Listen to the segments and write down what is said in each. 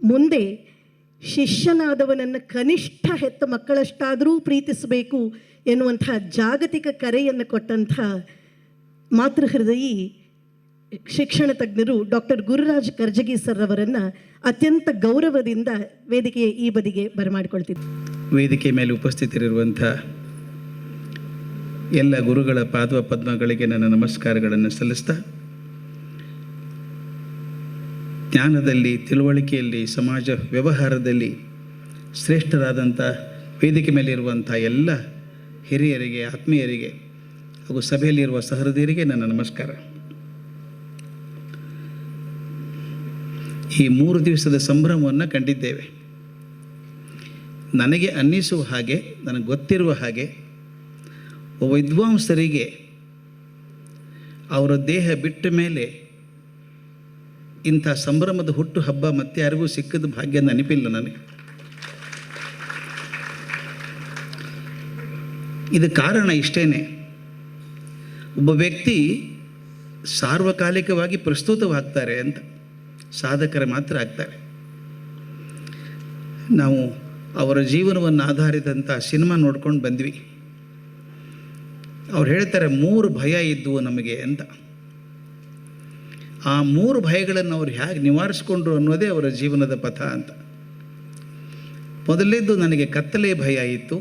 ಮುಂದೆ ಶಿಷ್ಯನಾದವನನ್ನು ಕನಿಷ್ಠ ಹೆತ್ತ ಮಕ್ಕಳಷ್ಟಾದರೂ ಪ್ರೀತಿಸಬೇಕು ಎನ್ನುವಂಥ ಜಾಗತಿಕ ಕರೆಯನ್ನು ಕೊಟ್ಟಂಥ ಮಾತೃಹೃದಯಿ ಶಿಕ್ಷಣ ತಜ್ಞರು ಡಾಕ್ಟರ್ ಗುರುರಾಜ್ ಕರ್ಜಗಿ ಸರ್ ಅವರನ್ನು ಅತ್ಯಂತ ಗೌರವದಿಂದ ವೇದಿಕೆಯ ಈ ಬದಿಗೆ ಬರಮಾಡಿಕೊಳ್ತಿದ್ದರು. ವೇದಿಕೆ ಮೇಲೆ ಉಪಸ್ಥಿತರಿರುವಂಥ ಎಲ್ಲ ಗುರುಗಳ ಪಾದ ಪದ್ಮಗಳಿಗೆ ನನ್ನ ನಮಸ್ಕಾರಗಳನ್ನು ಸಲ್ಲಿಸ್ತಾ, ಜ್ಞಾನದಲ್ಲಿ, ತಿಳುವಳಿಕೆಯಲ್ಲಿ, ಸಮಾಜ ವ್ಯವಹಾರದಲ್ಲಿ ಶ್ರೇಷ್ಠರಾದಂಥ ವೇದಿಕೆ ಮೇಲಿರುವಂಥ ಎಲ್ಲ ಹಿರಿಯರಿಗೆ, ಆತ್ಮೀಯರಿಗೆ ಹಾಗೂ ಸಭೆಯಲ್ಲಿರುವ ಸಹೃದಯರಿಗೆ ನನ್ನ ನಮಸ್ಕಾರ. ಈ 3 ದಿವಸದ ಸಂಭ್ರಮವನ್ನು ಕಂಡಿದ್ದೇವೆ. ನನಗೆ ಅನ್ನಿಸುವ ಹಾಗೆ, ನನಗೆ ಗೊತ್ತಿರುವ ಹಾಗೆ, ಒಬ್ಬ ವಿದ್ವಾಂಸರಿಗೆ ಅವರ ದೇಹ ಬಿಟ್ಟ ಮೇಲೆ ಇಂಥ ಸಂಭ್ರಮದ ಹುಟ್ಟು ಹಬ್ಬ ಮತ್ತೆ ಯಾರಿಗೂ ಸಿಕ್ಕದ ಭಾಗ್ಯ ನೆನಪಿಲ್ಲ ನನಗೆ. ಇದು ಕಾರಣ ಇಷ್ಟೇ, ಒಬ್ಬ ವ್ಯಕ್ತಿ ಸಾರ್ವಕಾಲಿಕವಾಗಿ ಪ್ರಸ್ತುತವಾಗ್ತಾರೆ ಅಂತ ಸಾಧಕರು ಮಾತ್ರ ಆಗ್ತಾರೆ. ನಾವು ಅವರ ಜೀವನವನ್ನು ಆಧಾರಿತಂಥ ಸಿನಿಮಾ ನೋಡ್ಕೊಂಡು ಬಂದ್ವಿ. ಅವ್ರು ಹೇಳ್ತಾರೆ 3 ಭಯ ಇದ್ದವು ನಮಗೆ ಅಂತ. ಆ 3 ಭಯಗಳನ್ನು ಅವ್ರು ಹೇಗೆ ನಿವಾರಿಸ್ಕೊಂಡ್ರು ಅನ್ನೋದೇ ಅವರ ಜೀವನದ ಪಥ ಅಂತ. ಮೊದಲನೇದ್ದು ನನಗೆ ಕತ್ತಲೆ ಭಯ ಇತ್ತು,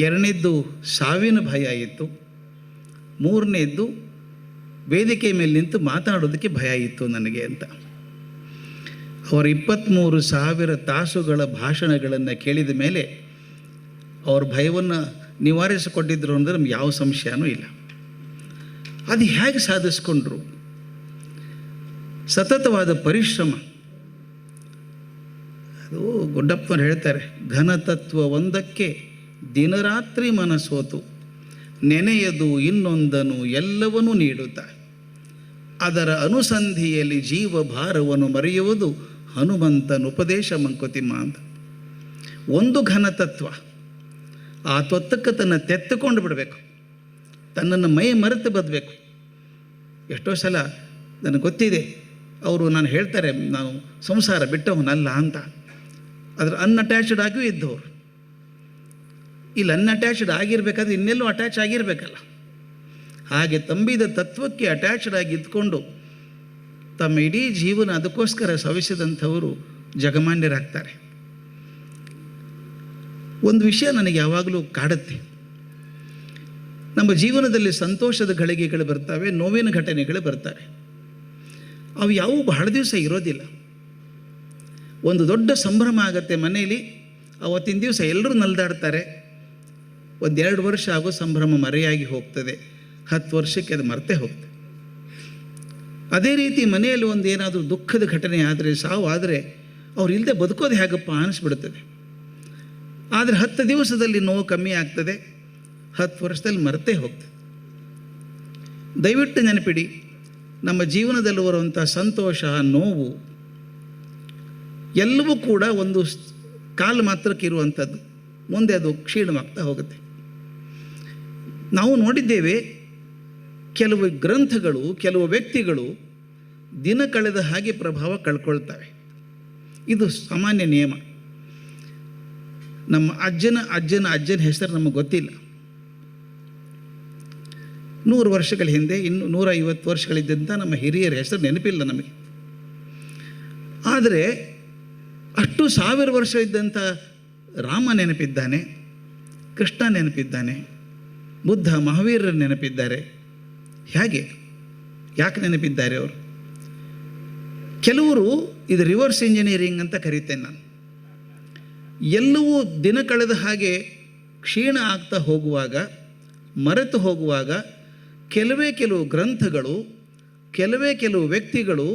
2ನೇದ್ದು ಸಾವಿನ ಭಯ ಇತ್ತು, 3ನೇದ್ದು ವೇದಿಕೆ ಮೇಲೆ ನಿಂತು ಮಾತಾಡೋದಕ್ಕೆ ಭಯ ಇತ್ತು ನನಗೆ ಅಂತ. ಅವರ 23,000 ತಾಸುಗಳ ಭಾಷಣಗಳನ್ನು ಕೇಳಿದ ಮೇಲೆ ಅವ್ರ ಭಯವನ್ನು ನಿವಾರಿಸಿಕೊಂಡಿದ್ರು ಅಂದರೆ ನಮ್ಗೆ ಯಾವ ಸಂಶಯನೂ ಇಲ್ಲ. ಅದು ಹೇಗೆ ಸಾಧಿಸ್ಕೊಂಡ್ರು? ಸತತವಾದ ಪರಿಶ್ರಮ. ಅದು ಗುಡ್ಡಪ್ಪನವ್ರು ಹೇಳ್ತಾರೆ, ಘನತತ್ವ ಒಂದಕ್ಕೆ ದಿನರಾತ್ರಿ ಮನಸೋತು, ನೆನೆಯದು ಇನ್ನೊಂದನು ಎಲ್ಲವನ್ನೂ ನೀಡುತ್ತಾ, ಅದರ ಅನುಸಂಧಿಯಲ್ಲಿ ಜೀವ ಭಾರವನ್ನು ಮರೆಯುವುದು ಹನುಮಂತನ ಉಪದೇಶ ಮಂಕುತಿಮ್ಮ ಅಂತ. ಒಂದು ಘನತತ್ವ, ಆ ತತ್ವಕ್ಕೆ ತನ್ನ ತೆತ್ತುಕೊಂಡು ಬಿಡಬೇಕು, ತನ್ನನ್ನು ಮೈ ಮರೆತು ಬದಬೇಕು. ಎಷ್ಟೋ ಸಲ ನನಗೆ ಗೊತ್ತಿದೆ, ಅವರು ನಾನು ಹೇಳ್ತಾರೆ ನಾನು ಸಂಸಾರ ಬಿಟ್ಟವನಲ್ಲ ಅಂತ. ಅದರ ಅನ್ಅಟ್ಯಾಚ್ಡ್ ಆಗಿಯೂ ಇದ್ದವರು. ಇಲ್ಲಿ ಅನ್ಅಟ್ಯಾಚ್ಡ್ ಆಗಿರಬೇಕಾದ್ರೆ ಇನ್ನೆಲ್ಲೂ ಅಟ್ಯಾಚ್ ಆಗಿರಬೇಕಲ್ಲ. ಹಾಗೆ ತಂಬಿದ ತತ್ವಕ್ಕೆ ಅಟ್ಯಾಚ್ಡ್ ಆಗಿ ಇದ್ಕೊಂಡು ತಮ್ಮ ಇಡೀ ಜೀವನ ಅದಕ್ಕೋಸ್ಕರ ಸವಿಸಿದಂಥವರು ಜಗಮಾನ್ಯರಾಗ್ತಾರೆ. ಒಂದು ವಿಷಯ ನನಗೆ ಯಾವಾಗಲೂ ಕಾಡುತ್ತೆ. ನಮ್ಮ ಜೀವನದಲ್ಲಿ ಸಂತೋಷದ ಗಳಿಗೆಗಳು ಬರ್ತವೆ, ನೋವಿನ ಘಟನೆಗಳು ಬರ್ತವೆ. ಅವು ಯಾವುವು ಬಹಳ ದಿವಸ ಇರೋದಿಲ್ಲ. ಒಂದು ದೊಡ್ಡ ಸಂಭ್ರಮ ಆಗುತ್ತೆ ಮನೆಯಲ್ಲಿ, ಅವತ್ತಿನ ದಿವಸ ಎಲ್ಲರೂ ನಲ್ದಾಡ್ತಾರೆ. 1-2 ವರ್ಷ ಆಗೋ ಸಂಭ್ರಮ ಮರೆಯಾಗಿ ಹೋಗ್ತದೆ, 10 ವರ್ಷಕ್ಕೆ ಅದು ಮರೆತೇ ಹೋಗ್ತದೆ. ಅದೇ ರೀತಿ ಮನೆಯಲ್ಲಿ ಒಂದು ಏನಾದರೂ ದುಃಖದ ಘಟನೆ ಆದರೆ, ಸಾವು ಆದರೆ, ಅವ್ರು ಇಲ್ಲದೆ ಬದುಕೋದು ಹೇಗಪ್ಪ ಅನಿಸ್ಬಿಡ್ತದೆ. ಆದರೆ 10 ದಿವಸದಲ್ಲಿ ನೋವು ಕಮ್ಮಿ ಆಗ್ತದೆ, 10 ವರ್ಷದಲ್ಲಿ ಮರೆತೇ ಹೋಗ್ತದೆ. ದಯವಿಟ್ಟು ನೆನಪಿಡಿ, ನಮ್ಮ ಜೀವನದಲ್ಲಿ ಬರುವಂಥ ಸಂತೋಷ, ನೋವು ಎಲ್ಲವೂ ಕೂಡ ಒಂದು ಕಾಲ ಮಾತ್ರಕ್ಕೆ ಇರುವಂಥದ್ದು, ಮುಂದೆ ಅದು ಕ್ಷೀಣವಾಗ್ತಾ ಹೋಗುತ್ತೆ. ನಾವು ನೋಡಿದ್ದೇವೆ, ಕೆಲವು ಗ್ರಂಥಗಳು, ಕೆಲವು ವ್ಯಕ್ತಿಗಳು ದಿನ ಕಳೆದ ಹಾಗೆ ಪ್ರಭಾವ ಕಳ್ಕೊಳ್ತವೆ. ಇದು ಸಾಮಾನ್ಯ ನಿಯಮ. ನಮ್ಮ ಅಜ್ಜನ ಹೆಸರು ನಮಗೆ ಗೊತ್ತಿಲ್ಲ. 100 ವರ್ಷಗಳ ಹಿಂದೆ, 150 ವರ್ಷಗಳಿದ್ದಂಥ ನಮ್ಮ ಹಿರಿಯರ ಹೆಸರು ನೆನಪಿಲ್ಲ ನಮಗೆ. ಆದರೆ ಅಷ್ಟು 1000 ವರ್ಷ ಇದ್ದಂಥ ರಾಮ ನೆನಪಿದ್ದಾನೆ, ಕೃಷ್ಣ ನೆನಪಿದ್ದಾನೆ, ಬುದ್ಧ, ಮಹಾವೀರರು ನೆನಪಿದ್ದಾರೆ. ಹೇಗೆ, ಯಾಕೆ ನೆನಪಿದ್ದಾರೆ ಅವರು? ಕೆಲವರು ಇದು ರಿವರ್ಸ್ ಇಂಜಿನಿಯರಿಂಗ್ ಅಂತ ಕರೀತೇನೆ ನಾನು. ಎಲ್ಲವೂ ದಿನ ಕಳೆದ ಹಾಗೆ ಕ್ಷೀಣ ಆಗ್ತಾ ಹೋಗುವಾಗ, ಮರೆತು ಹೋಗುವಾಗ, ಕೆಲವು ಗ್ರಂಥಗಳು, ಕೆಲವು ವ್ಯಕ್ತಿಗಳು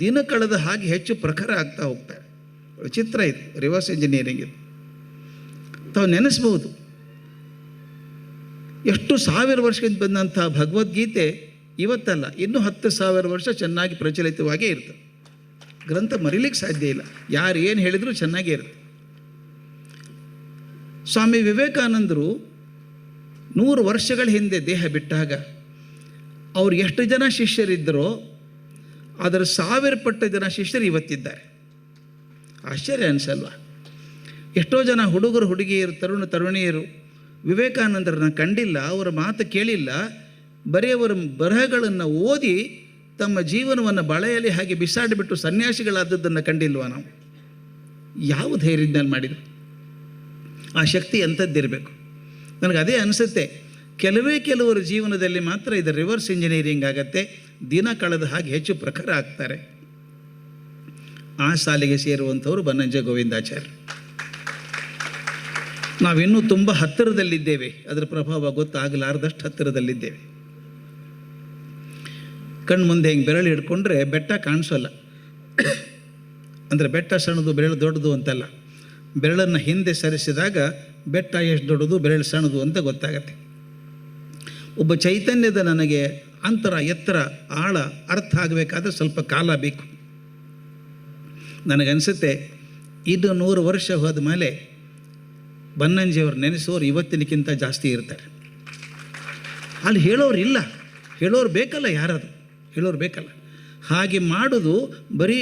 ದಿನ ಕಳೆದ ಹಾಗೆ ಹೆಚ್ಚು ಪ್ರಖರ ಆಗ್ತಾ ಹೋಗ್ತಾರೆ. ವಿಚಿತ್ರ ಇದು, ರಿವರ್ಸ್ ಇಂಜಿನಿಯರಿಂಗ್ ಇದು. ತಾವು ನೆನೆಸ್ಬೋದು, ಎಷ್ಟು 1000 ವರ್ಷದಿಂದ ಬಂದಂಥ ಭಗವದ್ಗೀತೆ ಇವತ್ತಲ್ಲ, ಇನ್ನೂ 10,000 ವರ್ಷ ಚೆನ್ನಾಗಿ ಪ್ರಚಲಿತವಾಗೇ ಇರ್ತದೆ. ಗ್ರಂಥ ಮರೀಲಿಕ್ಕೆ ಸಾಧ್ಯ ಇಲ್ಲ, ಯಾರು ಏನು ಹೇಳಿದರೂ ಚೆನ್ನಾಗೇ ಇರುತ್ತೆ. ಸ್ವಾಮಿ ವಿವೇಕಾನಂದರು 100 ವರ್ಷಗಳ ಹಿಂದೆ ದೇಹ ಬಿಟ್ಟಾಗ ಅವ್ರು ಎಷ್ಟು ಜನ ಶಿಷ್ಯರಿದ್ದರೋ ಅದರ 1000 ಪಟ್ಟು ಜನ ಶಿಷ್ಯರು ಇವತ್ತಿದ್ದಾರೆ. ಆಶ್ಚರ್ಯ ಅನಿಸಲ್ವ? ಎಷ್ಟೋ ಜನ ಹುಡುಗರು ಹುಡುಗಿಯರು ತರುಣಿಯರು ವಿವೇಕಾನಂದರನ್ನ ಕಂಡಿಲ್ಲ, ಅವರ ಮಾತು ಕೇಳಿಲ್ಲ, ಬರೀ ಅವರ ಬರಹಗಳನ್ನು ಓದಿ ತಮ್ಮ ಜೀವನವನ್ನು ಬಳೆಯಲ್ಲಿ ಹಾಗೆ ಬಿಸಾಡಿಬಿಟ್ಟು ಸನ್ಯಾಸಿಗಳಾದದ್ದನ್ನು ಕಂಡಿಲ್ವ ನಾವು? ಯಾವ ಧೈರ್ಯದಲ್ಲಿ ಮಾಡಿದರು? ಆ ಶಕ್ತಿ ಅಂಥದ್ದಿರಬೇಕು. ನನಗೆ ಅದೇ ಅನಿಸುತ್ತೆ, ಕೆಲವರ ಜೀವನದಲ್ಲಿ ಮಾತ್ರ ಇದು ರಿವರ್ಸ್ ಇಂಜಿನಿಯರಿಂಗ್ ಆಗತ್ತೆ, ದಿನ ಕಳೆದ ಹಾಗೆ ಹೆಚ್ಚು ಪ್ರಖರ ಆಗ್ತಾರೆ. ಆ ಸಾಲಿಗೆ ಸೇರುವಂಥವರು ಬನ್ನಂಜೆ ಗೋವಿಂದಾಚಾರ್ಯ. ನಾವಿನ್ನೂ ತುಂಬ ಹತ್ತಿರದಲ್ಲಿದ್ದೇವೆ, ಅದರ ಪ್ರಭಾವ ಗೊತ್ತಾಗಲಾರ್ದಷ್ಟು ಹತ್ತಿರದಲ್ಲಿದ್ದೇವೆ. ಕಣ್ಣು ಮುಂದೆ ಹಿಂಗೆ ಬೆರಳು ಹಿಡ್ಕೊಂಡ್ರೆ ಬೆಟ್ಟ ಕಾಣಿಸೋಲ್ಲ. ಅಂದರೆ ಬೆಟ್ಟ ಸಣ್ಣದು ಬೆರಳು ದೊಡ್ಡದು ಅಂತಲ್ಲ, ಬೆರಳನ್ನು ಹಿಂದೆ ಸರಿಸಿದಾಗ ಬೆಟ್ಟ ಎಷ್ಟು ದೊಡ್ಡದು ಬೆರಳು ಸಣ್ಣದು ಅಂತ ಗೊತ್ತಾಗತ್ತೆ. ಒಬ್ಬ ಚೈತನ್ಯದ ನನಗೆ ಅಂತರ ಎತ್ತರ ಆಳ ಅರ್ಥ ಆಗಬೇಕಾದ್ರೆ ಸ್ವಲ್ಪ ಕಾಲ ಬೇಕು. ನನಗನ್ಸುತ್ತೆ ಇದು 100 ವರ್ಷ ಹೋದ ಮೇಲೆ ಬನ್ನಂಜಿಯವ್ರು ನೆನೆಸೋರು ಇವತ್ತಿನಕ್ಕಿಂತ ಜಾಸ್ತಿ ಇರ್ತಾರೆ. ಅಲ್ಲಿ ಹೇಳೋರು ಇಲ್ಲ, ಹೇಳೋರು ಬೇಕಲ್ಲ, ಯಾರದು ಹೇಳೋರು ಬೇಕಲ್ಲ. ಹಾಗೆ ಮಾಡೋದು ಬರೀ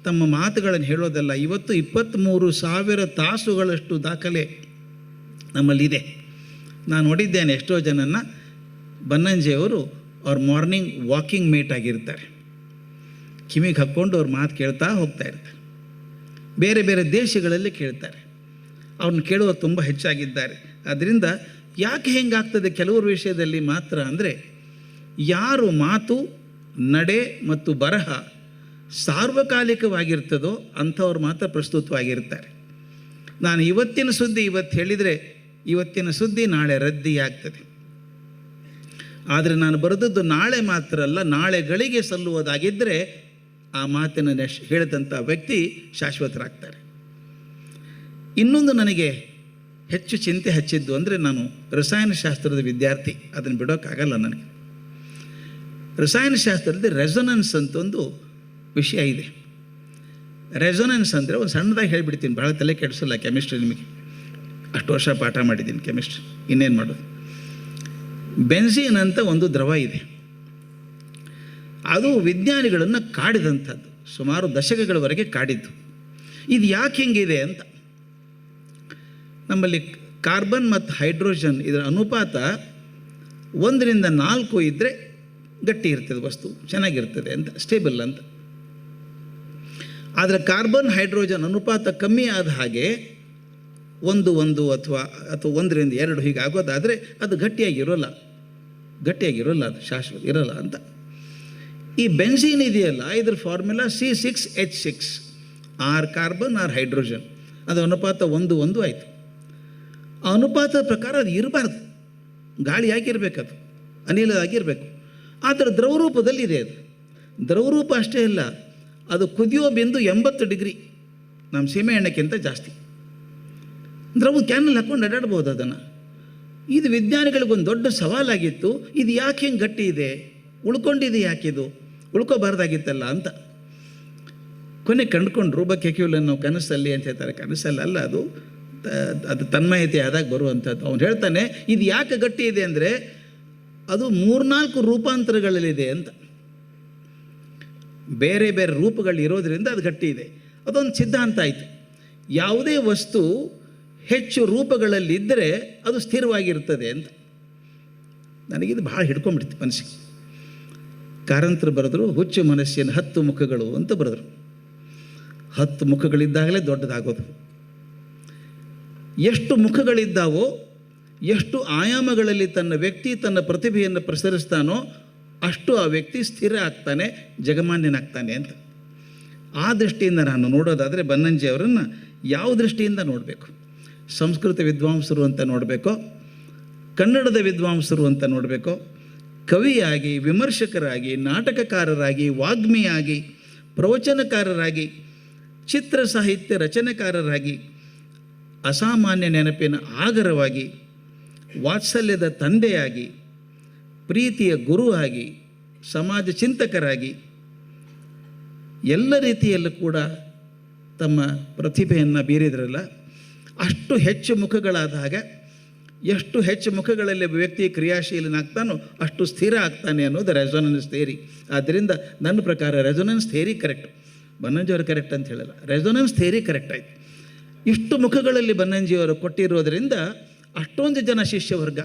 ತಮ್ಮ ಮಾತುಗಳನ್ನು ಹೇಳೋದಲ್ಲ. ಇವತ್ತು 23,000 ತಾಸುಗಳಷ್ಟು ದಾಖಲೆ ನಮ್ಮಲ್ಲಿದೆ. ನಾನು ನೋಡಿದ್ದೇನೆ ಎಷ್ಟೋ ಜನನ ಬನ್ನಂಜಿಯವರು ಅವ್ರ ಮಾರ್ನಿಂಗ್ ವಾಕಿಂಗ್ ಮೇಟ್ ಆಗಿರ್ತಾರೆ. ಕಿವಿಗೆ ಹಾಕ್ಕೊಂಡು ಅವ್ರ ಮಾತು ಕೇಳ್ತಾ ಹೋಗ್ತಾ ಇರ್ತಾರೆ. ಬೇರೆ ಬೇರೆ ದೇಶಗಳಲ್ಲಿ ಕೇಳ್ತಾರೆ. ಅವ್ರನ್ನ ಕೇಳುವರು ತುಂಬ ಹೆಚ್ಚಾಗಿದ್ದಾರೆ. ಆದ್ದರಿಂದ ಯಾಕೆ ಹೆಂಗಾಗ್ತದೆ ಕೆಲವ್ರ ವಿಷಯದಲ್ಲಿ ಮಾತ್ರ ಅಂದರೆ, ಯಾರು ಮಾತು ನಡೆ ಮತ್ತು ಬರಹ ಸಾರ್ವಕಾಲಿಕವಾಗಿರ್ತದೋ ಅಂಥವ್ರು ಮಾತ್ರ ಪ್ರಸ್ತುತವಾಗಿರ್ತಾರೆ. ನಾನು ಇವತ್ತಿನ ಸುದ್ದಿ ಇವತ್ತು ಹೇಳಿದರೆ ಇವತ್ತಿನ ಸುದ್ದಿ ನಾಳೆ ರದ್ದಿಯಾಗ್ತದೆ. ಆದರೆ ನಾನು ಬರೆದದ್ದು ನಾಳೆ ಮಾತ್ರ ಅಲ್ಲ, ನಾಳೆಗಳಿಗೆ ಸಲ್ಲುವುದಾಗಿದ್ದರೆ ಆ ಮಾತಿನ ಹೇಳಿದಂಥ ವ್ಯಕ್ತಿ ಶಾಶ್ವತರಾಗ್ತಾರೆ. ಇನ್ನೊಂದು ನನಗೆ ಹೆಚ್ಚು ಚಿಂತೆ ಹಚ್ಚಿದ್ದು ಅಂದರೆ, ನಾನು ರಸಾಯನಶಾಸ್ತ್ರದ ವಿದ್ಯಾರ್ಥಿ, ಅದನ್ನು ಬಿಡೋಕ್ಕಾಗಲ್ಲ ನನಗೆ. ರಸಾಯನಶಾಸ್ತ್ರದಲ್ಲಿ ರೆಸೊನೆನ್ಸ್ ಅಂತ ಒಂದು ವಿಷಯ ಇದೆ. ರೆಸೊನೆನ್ಸ್ ಅಂದರೆ ಒಂದು ಸಣ್ಣದಾಗಿ ಹೇಳಿಬಿಡ್ತೀನಿ, ಭಾಳ ತಲೆ ಕೆಡಿಸಲ್ಲ ಕೆಮಿಸ್ಟ್ರಿ. ನಿಮಗೆ ಅಷ್ಟು ವರ್ಷ ಪಾಠ ಮಾಡಿದ್ದೀನಿ ಕೆಮಿಸ್ಟ್ರಿ, ಇನ್ನೇನು ಮಾಡೋದು. ಬೆನ್ಝೀನ್ ಅಂತ ಒಂದು ದ್ರವ ಇದೆ, ಅದು ವಿಜ್ಞಾನಿಗಳನ್ನು ಕಾಡಿದಂಥದ್ದು, ಸುಮಾರು ದಶಕಗಳವರೆಗೆ ಕಾಡಿದ್ದು. ಇದು ಯಾಕೆ ಹಿಂಗಿದೆ ಅಂತ, ನಮ್ಮಲ್ಲಿ ಕಾರ್ಬನ್ ಮತ್ತು ಹೈಡ್ರೋಜನ್ ಇದರ ಅನುಪಾತ 1-4 ಇದ್ದರೆ ಗಟ್ಟಿ ಇರ್ತದೆ, ವಸ್ತು ಚೆನ್ನಾಗಿರ್ತದೆ ಅಂತ, ಸ್ಟೇಬಲ್ ಅಂತ. ಆದರೆ ಕಾರ್ಬನ್ ಹೈಡ್ರೋಜನ್ ಅನುಪಾತ ಕಮ್ಮಿ ಆದ ಹಾಗೆ 1 ಅಥವಾ 1-2 ಹೀಗೆ ಆಗೋದಾದರೆ ಅದು ಗಟ್ಟಿಯಾಗಿರೋಲ್ಲ, ಅದು ಶಾಶ್ವತ ಇರೋಲ್ಲ ಅಂತ. ಈ ಬೆನ್ಝೀನ್ ಇದೆಯಲ್ಲ, ಇದ್ರ ಫಾರ್ಮುಲಾ C6H6, ಆರ್ ಕಾರ್ಬನ್ ಆರ್ ಹೈಡ್ರೋಜನ್, ಅದು ಅನುಪಾತ 1 ಆಯಿತು. ಆ ಅನುಪಾತದ ಪ್ರಕಾರ ಅದು ಇರಬಾರ್ದು, ಗಾಳಿಯಾಗಿರ್ಬೇಕು, ಅದು ಅನಿಲ ಆಗಿರಬೇಕು. ಆದರೆ ದ್ರವರೂಪದಲ್ಲಿದೆ. ಅದು ದ್ರವರೂಪ ಅಷ್ಟೇ ಅಲ್ಲ, ಅದು ಕುದಿಯೋ ಬಿಂದು 80 ಡಿಗ್ರಿ, ನಮ್ಮ ಸೀಮೆ ಎಣ್ಣೆಕ್ಕಿಂತ ಜಾಸ್ತಿ. ದ್ರವ ಕ್ಯಾನಲ್ಲಿ ಹಾಕ್ಕೊಂಡು ಅಡ್ಡಾಡ್ಬೋದು ಅದನ್ನು. ಇದು ವಿಜ್ಞಾನಿಗಳಿಗೊಂದು ದೊಡ್ಡ ಸವಾಲಾಗಿತ್ತು. ಇದು ಯಾಕೆ ಹಿಂಗೆ ಗಟ್ಟಿ ಇದೆ, ಉಳ್ಕೊಂಡಿದೆ, ಯಾಕಿದು ಉಳ್ಕೋಬಾರ್ದಾಗಿತ್ತಲ್ಲ ಅಂತ. ಕೊನೆ ಕಂಡುಕೊಂಡ್ರು ಬಕೆಕ್ಯೂಲನ್ನು ಕನಸಲ್ಲಿ ಅಂತ ಹೇಳ್ತಾರೆ. ಕನಸಲ್ಲ ಅಲ್ಲ, ಅದು ತನ್ಮಯತೆ ಆದಾಗ ಬರುವಂಥದ್ದು. ಅವನು ಹೇಳ್ತಾನೆ, ಇದು ಯಾಕೆ ಗಟ್ಟಿ ಇದೆ ಅಂದರೆ ಅದು 3-4 ರೂಪಾಂತರಗಳಲ್ಲಿದೆ ಅಂತ. ಬೇರೆ ಬೇರೆ ರೂಪಗಳು ಇರೋದರಿಂದ ಅದು ಗಟ್ಟಿ ಇದೆ. ಅದೊಂದು ಸಿದ್ಧಾಂತ ಆಯಿತು. ಯಾವುದೇ ವಸ್ತು ಹೆಚ್ಚು ರೂಪಗಳಲ್ಲಿದ್ದರೆ ಅದು ಸ್ಥಿರವಾಗಿರ್ತದೆ ಅಂತ. ನನಗಿದು ಭಾಳ ಹಿಡ್ಕೊಂಡ್ಬಿಡ್ತು ಮನಸ್ಸಿಗೆ. ಕಾರಂತರು ಬರೆದರು, ಹುಚ್ಚು ಮನಸ್ಸಿನ 10 ಮುಖಗಳು ಅಂತ ಬರೆದರು. 10 ಮುಖಗಳಿದ್ದಾಗಲೇ ದೊಡ್ಡದಾಗೋದು. ಎಷ್ಟು ಮುಖಗಳಿದ್ದಾವೋ, ಎಷ್ಟು ಆಯಾಮಗಳಲ್ಲಿ ತನ್ನ ಪ್ರತಿಭೆಯನ್ನು ಪ್ರಸರಿಸ್ತಾನೋ ಅಷ್ಟು ಆ ವ್ಯಕ್ತಿ ಸ್ಥಿರ ಆಗ್ತಾನೆ, ಜಗಮಾನ್ಯನಾಗ್ತಾನೆ ಅಂತ. ಆ ದೃಷ್ಟಿಯಿಂದ ನಾನು ನೋಡೋದಾದರೆ ಬನ್ನಂಜಿ ಅವರನ್ನು ಯಾವ ದೃಷ್ಟಿಯಿಂದ ನೋಡಬೇಕು? ಸಂಸ್ಕೃತ ವಿದ್ವಾಂಸರು ಅಂತ ನೋಡಬೇಕೋ, ಕನ್ನಡದ ವಿದ್ವಾಂಸರು ಅಂತ ನೋಡಬೇಕೋ, ಕವಿಯಾಗಿ, ವಿಮರ್ಶಕರಾಗಿ, ನಾಟಕಕಾರರಾಗಿ, ವಾಗ್ಮಿಯಾಗಿ, ಪ್ರವಚನಕಾರರಾಗಿ, ಚಿತ್ರ ಸಾಹಿತ್ಯ ರಚನೆಕಾರರಾಗಿ, ಅಸಾಮಾನ್ಯ ನೆನಪಿನ ಆಗರವಾಗಿ, ವಾತ್ಸಲ್ಯದ ತಂದೆಯಾಗಿ, ಪ್ರೀತಿಯ ಗುರುವಾಗಿ, ಸಮಾಜ ಚಿಂತಕರಾಗಿ, ಎಲ್ಲ ರೀತಿಯಲ್ಲೂ ಕೂಡ ತಮ್ಮ ಪ್ರತಿಭೆಯನ್ನು ಬೀರಿದ್ರಲ್ಲ, ಅಷ್ಟು ಹೆಚ್ಚು ಮುಖಗಳಾದಾಗ, ಎಷ್ಟು ಹೆಚ್ಚು ಮುಖಗಳಲ್ಲಿ ವ್ಯಕ್ತಿ ಕ್ರಿಯಾಶೀಲನಾಗ್ತಾನೋ ಅಷ್ಟು ಸ್ಥಿರ ಆಗ್ತಾನೆ ಅನ್ನೋದು ರೆಸೊನೆನ್ಸ್ ಥಿಯರಿ. ಆದ್ದರಿಂದ ನನ್ನ ಪ್ರಕಾರ ರೆಸೊನೆನ್ಸ್ ಥಿಯರಿ ಕರೆಕ್ಟು. ಬನ್ನಂಜಿಯವರು ಕರೆಕ್ಟ್ ಅಂತ ಹೇಳಲ್ಲ, ರೆಸೊನೆನ್ಸ್ ಥಿಯರಿ ಕರೆಕ್ಟ್ ಆಯಿತು. ಇಷ್ಟು ಮುಖಗಳಲ್ಲಿ ಬನ್ನಂಜಿಯವರು ಕೊಟ್ಟಿರೋದರಿಂದ ಅಷ್ಟೊಂದು ಜನ ಶಿಷ್ಯವರ್ಗ,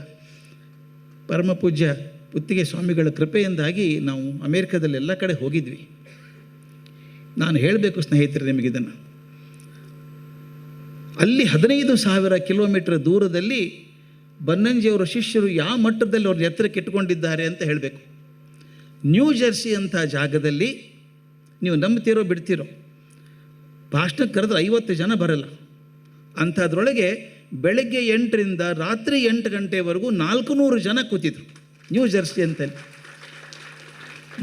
ಪರಮ ಪೂಜ್ಯ ಪುತ್ತಿಗೆ ಸ್ವಾಮಿಗಳ ಕೃಪೆಯಿಂದಾಗಿ ನಾವು ಅಮೇರಿಕಾದಲ್ಲಿ ಎಲ್ಲ ಕಡೆ ಹೋಗಿದ್ವಿ. ನಾನು ಹೇಳಬೇಕು ಸ್ನೇಹಿತರೆ ನಿಮಗಿದನ್ನು, ಅಲ್ಲಿ 15,000 ಕಿಲೋಮೀಟರ್ ದೂರದಲ್ಲಿ ಬನ್ನಂಜಿಯವರ ಶಿಷ್ಯರು ಯಾವ ಮಟ್ಟದಲ್ಲಿ ಅವ್ರನ್ನ ಎತ್ತರಕ್ಕೆ ಇಟ್ಕೊಂಡಿದ್ದಾರೆ ಅಂತ ಹೇಳಬೇಕು. ನ್ಯೂ ಜೆರ್ಸಿ ಅಂಥ ಜಾಗದಲ್ಲಿ ನೀವು ನಂಬ್ತಿರೋ ಬಿಡ್ತಿರೋ, ಭಾಷಣಕ್ಕೆ ಕರೆದ್ರೆ 50 ಜನ ಬರಲ್ಲ. ಅಂಥದ್ರೊಳಗೆ ಬೆಳಗ್ಗೆ 8ರಿಂದ ರಾತ್ರಿ 8 ಗಂಟೆವರೆಗೂ 400 ಜನ ಕೂತಿದ್ರು ನ್ಯೂ ಜೆರ್ಸಿ ಅಂತಲ್ಲಿ.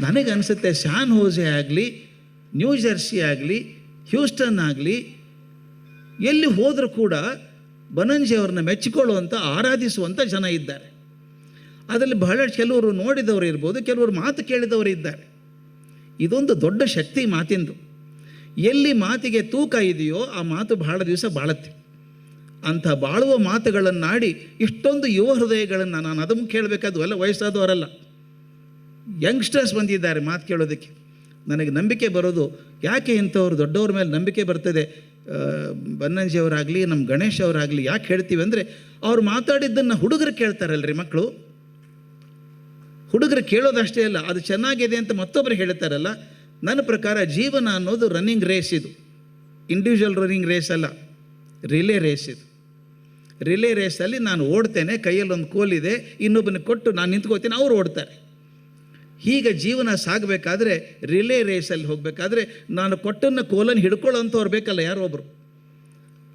ನನಗನ್ಸುತ್ತೆ ಸ್ಯಾನ್ ಹೋಸೆ ಆಗಲಿ, ನ್ಯೂ ಜೆರ್ಸಿ ಆಗಲಿ, ಹ್ಯೂಸ್ಟನ್ ಆಗಲಿ, ಎಲ್ಲಿ ಹೋದರೂ ಕೂಡ ಬನ್ನಂಜಿಯವ್ರನ್ನ ಮೆಚ್ಚಿಕೊಳ್ಳುವಂಥ, ಆರಾಧಿಸುವಂಥ ಜನ ಇದ್ದಾರೆ. ಅದರಲ್ಲಿ ಬಹಳಷ್ಟು ಕೆಲವರು ನೋಡಿದವರು ಇರ್ಬೋದು, ಕೆಲವರು ಮಾತು ಕೇಳಿದವರು ಇದ್ದಾರೆ. ಇದೊಂದು ದೊಡ್ಡ ಶಕ್ತಿ ಮಾತಿಂದು. ಎಲ್ಲಿ ಮಾತಿಗೆ ತೂಕ ಇದೆಯೋ ಆ ಮಾತು ಬಹಳ ದಿವಸ ಬಾಳುತ್ತೆ. ಅಂಥ ಬಾಳುವ ಮಾತುಗಳನ್ನಾಡಿ ಇಷ್ಟೊಂದು ಯುವ ಹೃದಯಗಳನ್ನು, ನಾನು ಅದನ್ನು ಕೇಳಬೇಕಾದ್ದು ಎಲ್ಲ ವಯಸ್ಸಾದವರಲ್ಲ, ಯಂಗ್ಸ್ಟರ್ಸ್ ಬಂದಿದ್ದಾರೆ ಮಾತು ಕೇಳೋದಕ್ಕೆ. ನನಗೆ ನಂಬಿಕೆ ಬರೋದು ಯಾಕೆ ಇಂಥವ್ರು ದೊಡ್ಡವ್ರ ಮೇಲೆ ನಂಬಿಕೆ ಬರ್ತದೆ, ಬನ್ನಂಜಿಯವರಾಗಲಿ ನಮ್ಮ ಗಣೇಶ್ ಅವರಾಗಲಿ ಯಾಕೆ ಹೇಳ್ತೀವಿ ಅಂದರೆ, ಅವ್ರು ಮಾತಾಡಿದ್ದನ್ನು ಹುಡುಗರು ಕೇಳ್ತಾರಲ್ರಿ, ಮಕ್ಕಳು ಹುಡುಗರು ಕೇಳೋದಷ್ಟೇ ಅಲ್ಲ, ಅದು ಚೆನ್ನಾಗಿದೆ ಅಂತ ಮತ್ತೊಬ್ಬರು ಹೇಳ್ತಾರಲ್ಲ. ನನ್ನ ಪ್ರಕಾರ ಜೀವನ ಅನ್ನೋದು ರನ್ನಿಂಗ್ ರೇಸ್, ಇದು ಇಂಡಿವಿಜುವಲ್ ರನ್ನಿಂಗ್ ರೇಸ್ ಅಲ್ಲ, ರಿಲೇ ರೇಸ್ ಇದು. ರಿಲೇ ರೇಸಲ್ಲಿ ನಾನು ಓಡ್ತೇನೆ, ಕೈಯಲ್ಲಿ ಒಂದು ಕೋಲಿದೆ, ಇನ್ನೊಬ್ಬನಿಗೆ ಕೊಟ್ಟು ನಾನು ನಿಂತ್ಕೋತೀನಿ, ಅವ್ರು ಓಡ್ತಾರೆ. ಹೀಗೆ ಜೀವನ ಸಾಗಬೇಕಾದ್ರೆ, ರಿಲೇ ರೇಸಲ್ಲಿ ಹೋಗಬೇಕಾದ್ರೆ ನಾನು ಕೊಟ್ಟನ್ನು ಕೋಲನ್ನು ಹಿಡ್ಕೊಳ್ಳೋಂಥವ್ರು ಬೇಕಲ್ಲ, ಯಾರೋ ಒಬ್ಬರು.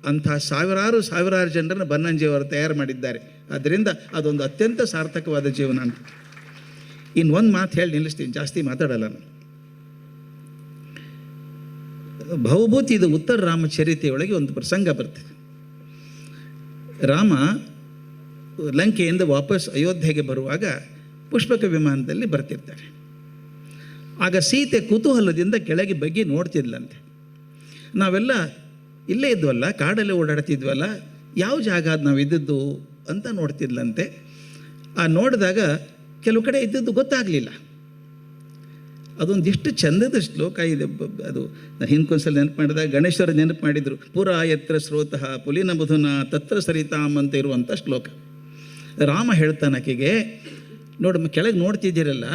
ಅಂಥ ಸಾವಿರಾರು ಜನರನ್ನು ಬನ್ನಂಜಿಯವರು ತಯಾರು ಮಾಡಿದ್ದಾರೆ. ಆದ್ದರಿಂದ ಅದೊಂದು ಅತ್ಯಂತ ಸಾರ್ಥಕವಾದ ಜೀವನ ಅಂತ. ಇನ್ನೊಂದು ಮಾತು ಹೇಳಿ ನಿಲ್ಲಿಸ್ತೀನಿ, ಜಾಸ್ತಿ ಮಾತಾಡಲ್ಲ ನಾನು. ಭವಭೂತಿ ಇದು ಉತ್ತರ ರಾಮಚರಿತೆಯೊಳಗೆ ಒಂದು ಪ್ರಸಂಗ ಬರ್ತದೆ. ರಾಮ ಲಂಕೆಯಿಂದ ವಾಪಸ್ ಅಯೋಧ್ಯೆಗೆ ಬರುವಾಗ ಪುಷ್ಪಕ ವಿಮಾನದಲ್ಲಿ ಬರ್ತಿರ್ತಾರೆ. ಆಗ ಸೀತೆ ಕುತೂಹಲದಿಂದ ಕೆಳಗೆ ಬಗ್ಗಿ ನೋಡ್ತಿದ್ಲಂತೆ. ನಾವೆಲ್ಲ ಇಲ್ಲೇ ಇದ್ವಲ್ಲ, ಕಾಡಲ್ಲೇ ಓಡಾಡ್ತಿದ್ವಲ್ಲ, ಯಾವ ಜಾಗ ಅದು ನಾವು ಇದ್ದದ್ದು ಅಂತ ನೋಡ್ತಿದ್ಲಂತೆ. ಆ ನೋಡಿದಾಗ ಕೆಲವು ಕಡೆ ಇದ್ದದ್ದು ಗೊತ್ತಾಗಲಿಲ್ಲ. ಅದೊಂದಿಷ್ಟು ಚಂದದ ಶ್ಲೋಕ ಇದೆ. ಅದು ನಾನು ಹಿಂದ್ಕೊಂದ್ಸಲ ನೆನಪು ಮಾಡಿದಾಗ ಗಣೇಶ್ವರ ನೆನಪು ಮಾಡಿದರು. ಪುರ ಯತ್ರ ಸ್ರೋತಃ ಪುಲಿನ ಮಧುನ ತತ್ರ ಸರಿತಾಮ್ ಅಂತ ಇರುವಂಥ ಶ್ಲೋಕ. ರಾಮ ಹೇಳ್ತಾನೆ ಆಕೆಗೆ, ನೋಡಮ್ಮ ಕೆಳಗೆ ನೋಡ್ತಿದ್ದೀರಲ್ಲ,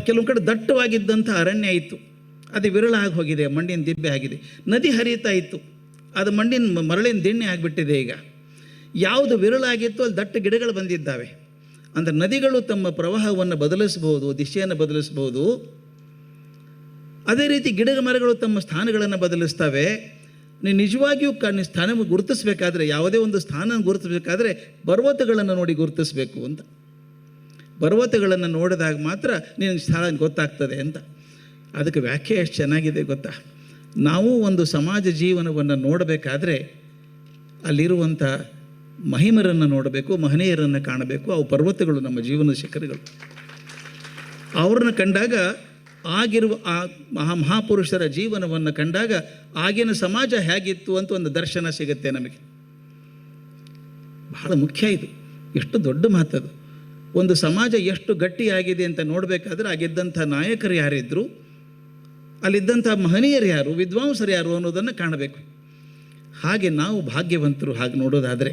ಕೆಲವು ಕಡೆ ದಟ್ಟವಾಗಿದ್ದಂಥ ಅರಣ್ಯ ಇತ್ತು, ಅದು ವಿರಳ ಆಗಿ ಹೋಗಿದೆ, ಮಣ್ಣಿನ ದಿಬ್ಬೆ ಆಗಿದೆ. ನದಿ ಹರಿತಾ ಇತ್ತು, ಅದು ಮಣ್ಣಿನ ಮರಳಿನ ದಿಣ್ಣೆ ಆಗಿಬಿಟ್ಟಿದೆ. ಈಗ ಯಾವುದು ವಿರಳಾಗಿತ್ತು ಅಲ್ಲಿ ದಟ್ಟ ಗಿಡಗಳು ಬಂದಿದ್ದಾವೆ. ಅಂದರೆ ನದಿಗಳು ತಮ್ಮ ಪ್ರವಾಹವನ್ನು ಬದಲಿಸಬಹುದು, ದಿಶೆಯನ್ನು ಬದಲಿಸಬಹುದು. ಅದೇ ರೀತಿ ಗಿಡ ಮರಗಳು ತಮ್ಮ ಸ್ಥಾನಗಳನ್ನು ಬದಲಿಸ್ತವೆ. ನೀವು ನಿಜವಾಗಿಯೂ ಸ್ಥಾನ ಗುರುತಿಸಬೇಕಾದ್ರೆ, ಯಾವುದೇ ಒಂದು ಸ್ಥಾನ ಗುರುತಿಸಬೇಕಾದ್ರೆ ಪರ್ವತಗಳನ್ನು ನೋಡಿ ಗುರುತಿಸಬೇಕು ಅಂತ. ಪರ್ವತಗಳನ್ನು ನೋಡಿದಾಗ ಮಾತ್ರ ನಿನಗೆ ಸ್ಥಳ ಗೊತ್ತಾಗ್ತದೆ ಅಂತ. ಅದಕ್ಕೆ ವ್ಯಾಖ್ಯೆ ಎಷ್ಟು ಚೆನ್ನಾಗಿದೆ ಗೊತ್ತಾ. ನಾವು ಒಂದು ಸಮಾಜ ಜೀವನವನ್ನು ನೋಡಬೇಕಾದ್ರೆ ಅಲ್ಲಿರುವಂಥ ಮಹಿಮರನ್ನು ನೋಡಬೇಕು, ಮಹನೀಯರನ್ನು ಕಾಣಬೇಕು. ಅವು ಪರ್ವತಗಳು, ನಮ್ಮ ಜೀವನದ ಶಿಖರಗಳು. ಅವ್ರನ್ನ ಕಂಡಾಗ, ಆಗಿರುವ ಆ ಮಹಾಪುರುಷರ ಜೀವನವನ್ನು ಕಂಡಾಗ ಆಗಿನ ಸಮಾಜ ಹೇಗಿತ್ತು ಅಂತ ಒಂದು ದರ್ಶನ ಸಿಗುತ್ತೆ ನಮಗೆ. ಬಹಳ ಮುಖ್ಯ ಇದು, ಎಷ್ಟು ದೊಡ್ಡ ಮಾತದು. ಒಂದು ಸಮಾಜ ಎಷ್ಟು ಗಟ್ಟಿಯಾಗಿದೆ ಅಂತ ನೋಡಬೇಕಾದ್ರೆ ಆಗಿದ್ದಂಥ ನಾಯಕರು ಯಾರಿದ್ರು, ಅಲ್ಲಿದ್ದಂಥ ಮಹನೀಯರು ಯಾರು, ವಿದ್ವಾಂಸರು ಯಾರು ಅನ್ನೋದನ್ನು ಕಾಣಬೇಕು. ಹಾಗೆ ನಾವು ಭಾಗ್ಯವಂತರು. ಹಾಗೆ ನೋಡೋದಾದರೆ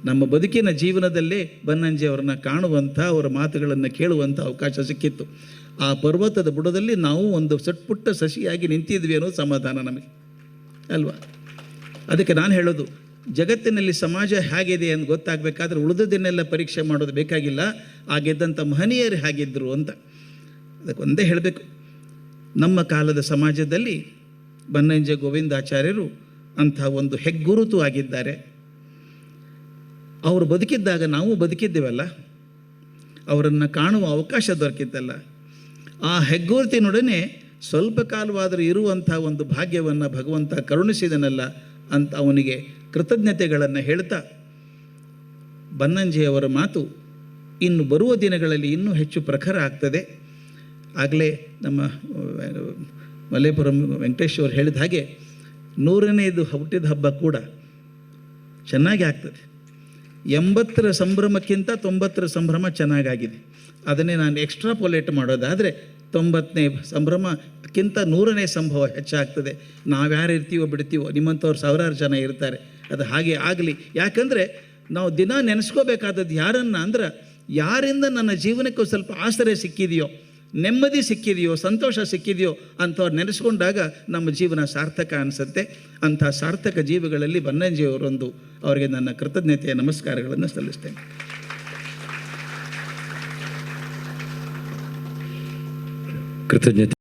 ನಮ್ಮ ಬದುಕಿನ ಜೀವನದಲ್ಲೇ ಬನ್ನಂಜಿಯವರನ್ನ ಕಾಣುವಂಥ, ಅವರ ಮಾತುಗಳನ್ನು ಕೇಳುವಂಥ ಅವಕಾಶ ಸಿಕ್ಕಿತ್ತು. ಆ ಪರ್ವತದ ಬುಡದಲ್ಲಿ ನಾವು ಒಂದು ಸಟ್ಪುಟ್ಟ ಸಸಿಯಾಗಿ ನಿಂತಿದ್ವಿ ಅನ್ನೋ ಸಮಾಧಾನ ನಮಗೆ ಅಲ್ವಾ. ಅದಕ್ಕೆ ನಾನು ಹೇಳೋದು, ಜಗತ್ತಿನಲ್ಲಿ ಸಮಾಜ ಹೇಗಿದೆ ಅಂತ ಗೊತ್ತಾಗಬೇಕಾದ್ರೆ ಉಳಿದದನ್ನೆಲ್ಲ ಪರೀಕ್ಷೆ ಮಾಡೋದು ಬೇಕಾಗಿಲ್ಲ, ಆಗಿದ್ದಂಥ ಮಹನೀಯರು ಹೇಗಿದ್ದರು ಅಂತ. ಅದಕ್ಕೆ ಒಂದೇ ಹೇಳಬೇಕು, ನಮ್ಮ ಕಾಲದ ಸಮಾಜದಲ್ಲಿ ಬನ್ನಂಜೆ ಗೋವಿಂದಾಚಾರ್ಯರು ಅಂಥ ಒಂದು ಹೆಗ್ಗುರುತು ಆಗಿದ್ದಾರೆ. ಅವರು ಬದುಕಿದ್ದಾಗ ನಾವು ಬದುಕಿದ್ದೇವಲ್ಲ, ಅವರನ್ನು ಕಾಣುವ ಅವಕಾಶ ದೊರಕಿದ್ದಲ್ಲ. ಆ ಹೆಗ್ಗುರುತಿನೊಡನೆ ಸ್ವಲ್ಪ ಕಾಲವಾದರೂ ಇರುವಂಥ ಒಂದು ಭಾಗ್ಯವನ್ನು ಭಗವಂತ ಕರುಣಿಸಿದನಲ್ಲ ಅಂತ ಅವನಿಗೆ ಕೃತಜ್ಞತೆಗಳನ್ನು ಹೇಳ್ತಾ, ಬನ್ನಂಜಿಯವರ ಮಾತು ಇನ್ನು ಬರುವ ದಿನಗಳಲ್ಲಿ ಇನ್ನೂ ಹೆಚ್ಚು ಪ್ರಖರ ಆಗ್ತದೆ. ಆಗಲೇ ನಮ್ಮ ಮಲ್ಲೇಪುರಂ ವೆಂಕಟೇಶ್ ಅವರು ಹೇಳಿದ ಹಾಗೆ 100ನೇದು ಹುಟ್ಟಿದ ಹಬ್ಬ ಕೂಡ ಚೆನ್ನಾಗಿ ಆಗ್ತದೆ. 80ರ ಸಂಭ್ರಮಕ್ಕಿಂತ 90ರ ಸಂಭ್ರಮ ಚೆನ್ನಾಗಾಗಿದೆ. ಅದನ್ನೇ ನಾನು ಎಕ್ಸ್ಟ್ರಾಪೊಲೇಟ್ ಮಾಡೋದಾದರೆ 90ನೇ ಸಂಭ್ರಮಕ್ಕಿಂತ 100ನೇ ಸಂಭವ ಹೆಚ್ಚಾಗ್ತದೆ. ನಾವ್ಯಾರು ಇರ್ತೀವೋ ಬಿಡ್ತೀವೋ, ನಿಮ್ಮಂಥವ್ರು ಸಾವಿರಾರು ಜನ ಇರ್ತಾರೆ. ಅದು ಹಾಗೆ ಆಗಲಿ. ಯಾಕಂದರೆ ನಾವು ದಿನ ನೆನೆಸ್ಕೋಬೇಕಾದದ್ದು ಯಾರನ್ನು ಅಂದ್ರೆ, ಯಾರಿಂದ ನನ್ನ ಜೀವನಕ್ಕೆ ಸ್ವಲ್ಪ ಆಶ್ರಯ ಸಿಕ್ಕಿದೆಯೋ, ನೆಮ್ಮದಿ ಸಿಕ್ಕಿದೆಯೋ, ಸಂತೋಷ ಸಿಕ್ಕಿದೆಯೋ ಅಂಥವ್ರು ನೆನೆಸ್ಕೊಂಡಾಗ ನಮ್ಮ ಜೀವನ ಸಾರ್ಥಕ ಅನಿಸುತ್ತೆ. ಅಂಥ ಸಾರ್ಥಕ ಜೀವಿಗಳಲ್ಲಿ ಬನ್ನಂಜಿಯವರೊಂದು. ಅವರಿಗೆ ನನ್ನ ಕೃತಜ್ಞತೆಯ ನಮಸ್ಕಾರಗಳನ್ನು ಸಲ್ಲಿಸ್ತೇನೆ. ಕೃತಜ್ಞತೆ.